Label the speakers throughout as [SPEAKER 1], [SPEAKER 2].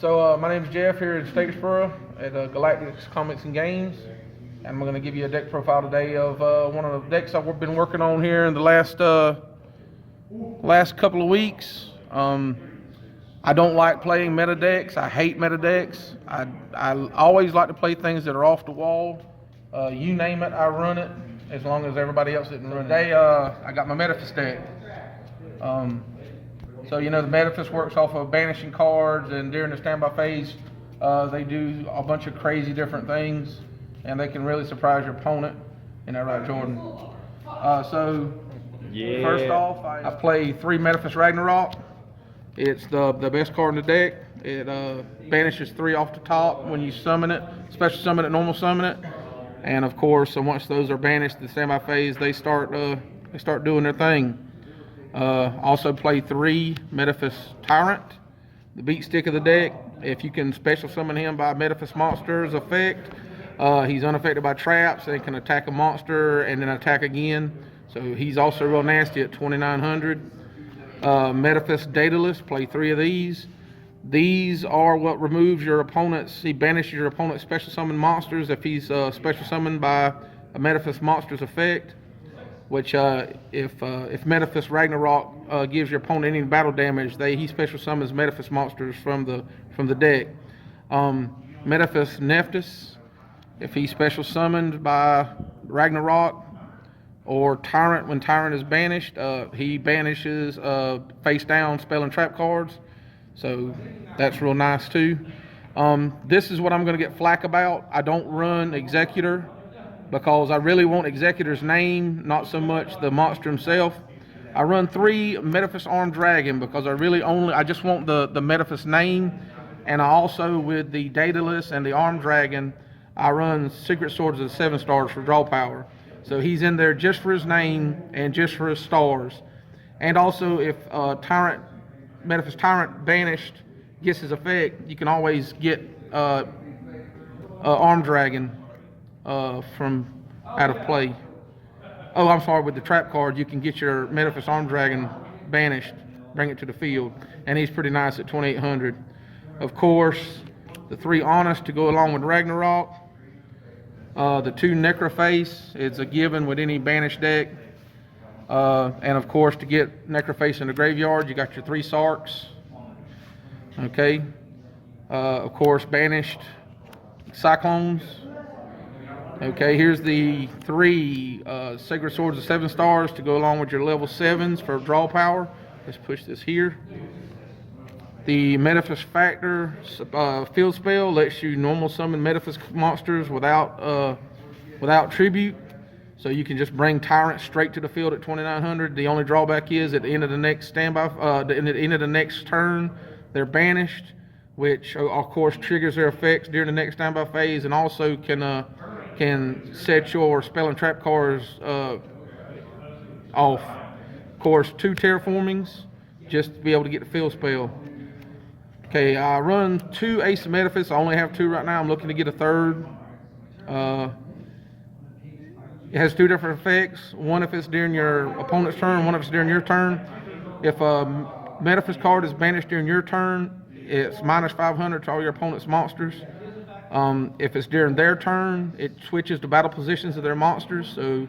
[SPEAKER 1] My name is Jeff here in Statesboro at Galactic Comics and Games, and I'm going to give you a deck profile today of one of the decks I've been working on here in the last couple of weeks. I don't like playing meta decks. I hate meta decks. I always like to play things that are off the wall. You name it, I run it, as long as everybody else didn't run it. Today, I got my Metaphys deck. So the Metaphys works off of banishing cards, and during the standby phase, they do a bunch of crazy different things, and they can really surprise your opponent. Isn't that right, Jordan? First off, I play 3 Metaphys Ragnarok. It's the best card in the deck. It banishes 3 off the top when you summon it, special summon it, normal summon it, and of course, once those are banished, the standby phase, they start doing their thing. Also play 3 Metaphys Tyrant, the beat stick of the deck. If you can special summon him by Metaphys Monster's effect, he's unaffected by traps and can attack a monster and then attack again. So he's also real nasty at 2,900. Metaphys Daedalus, play 3 of these. These are what removes your opponent's, he banishes your opponent's special summon monsters if he's special summoned by a Metaphys Monster's effect. Which if Metaphys Ragnarok gives your opponent any battle damage, he special summons Metaphys monsters from the deck. Metaphys Nephthys, if he's special summoned by Ragnarok or Tyrant, when Tyrant is banished, he banishes face down spell and trap cards. So that's real nice too. This is what I'm going to get flack about. I don't run Executor, because I really want Executor's name, not so much the monster himself. I run 3 Metaphys Armed Dragon because I just want the Metaphys name, and I also, with the Daedalus and the Armed Dragon, I run Secret Swords of the 7 stars for draw power. So he's in there just for his name and just for his stars. And also, if Metaphys Tyrant banished gets his effect, you can always get Armed Dragon from out of play. Oh, I'm sorry, with the trap card, you can get your Metaphys Armed Dragon banished, bring it to the field, and he's pretty nice at 2,800. Of course, the 3 Honest to go along with Ragnarok. The 2 Necrophase, it's a given with any banished deck. And of course, to get Necrophase in the graveyard, you got your 3 Sarks. Okay. Of course, banished Cyclones. Okay, here's the 3 Sacred Swords of 7 stars to go along with your level 7s for draw power. Let's push this here. The Metaphys Factor field spell lets you normal summon Metaphys monsters without tribute. So you can just bring Tyrant straight to the field at 2,900. The only drawback is at the end of the next standby, at the end of the next turn, they're banished, which of course triggers their effects during the next standby phase, and also can set your spell and trap cards off. Of course, 2 terraformings just to be able to get the field spell. Okay, I run 2 Ace of Metaphys. I only have 2 right now. I'm looking to get a 3rd. It has 2 different effects. One if it's during your opponent's turn, one if it's during your turn. If a Metaphys card is banished during your turn, it's -500 to all your opponent's monsters. If it's during their turn, it switches the battle positions of their monsters. So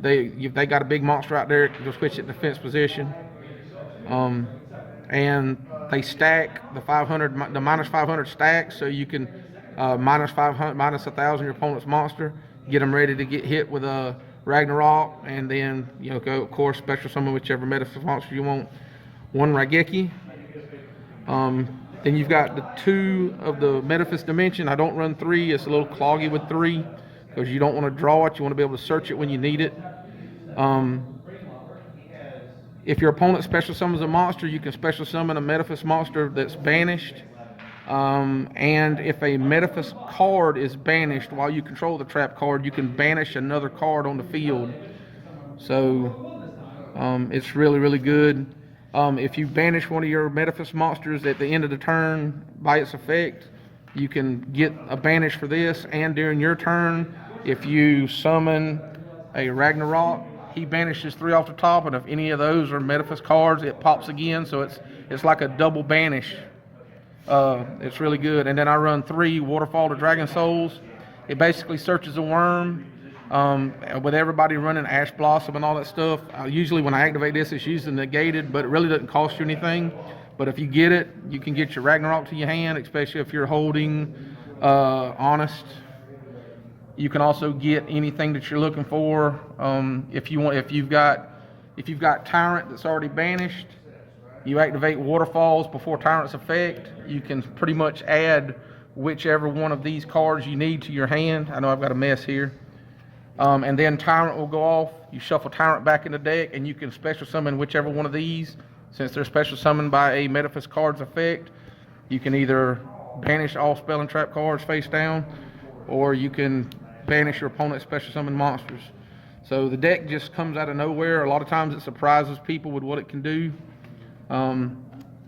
[SPEAKER 1] if they got a big monster out there, it'll switch it to defense position. And they stack the -500 stacks, so you can -500, -1,000 your opponent's monster, get them ready to get hit with a Ragnarok, and then go, of course, special summon whichever Metaphys monster you want. 1 Raigeki. Then you've got the 2 of the Metaphys Dimension. I don't run 3. It's a little cloggy with 3 because you don't want to draw it. You want to be able to search it when you need it. If your opponent special summons a monster, you can special summon a Metaphys monster that's banished. And if a Metaphys card is banished while you control the trap card, you can banish another card on the field. So it's really, really good. If you banish one of your Metaphys monsters at the end of the turn by its effect, you can get a banish for this. And during your turn, if you summon a Ragnarok, he banishes 3 off the top, and if any of those are Metaphys cards, it pops again. So it's like a double banish. It's really good. And then I run 3 Waterfall to Dragon Souls. It basically searches a worm. With everybody running Ash Blossom and all that stuff, usually when I activate this, it's usually negated, but it really doesn't cost you anything. But if you get it, you can get your Ragnarok to your hand, especially if you're holding Honest. You can also get anything that you're looking for. If you've got Tyrant that's already banished, you activate Waterfalls before Tyrant's effect. You can pretty much add whichever one of these cards you need to your hand. I know I've got a mess here. And then Tyrant will go off. You shuffle Tyrant back in the deck, and you can special summon whichever one of these. Since they're special summoned by a Metaphys card's effect, you can either banish all spell and trap cards face down, or you can banish your opponent's special summoned monsters. So the deck just comes out of nowhere. A lot of times it surprises people with what it can do,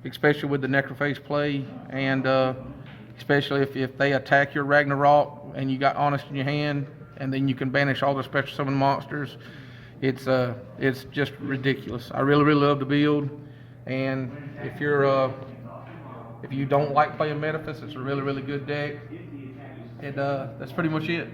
[SPEAKER 1] especially with the Necrophase play, and especially if they attack your Ragnarok and you got Honest in your hand, and then you can banish all the special summon monsters. It's just ridiculous. I really love the build, and if you don't like playing Metaphys, it's a really good deck. And that's pretty much it.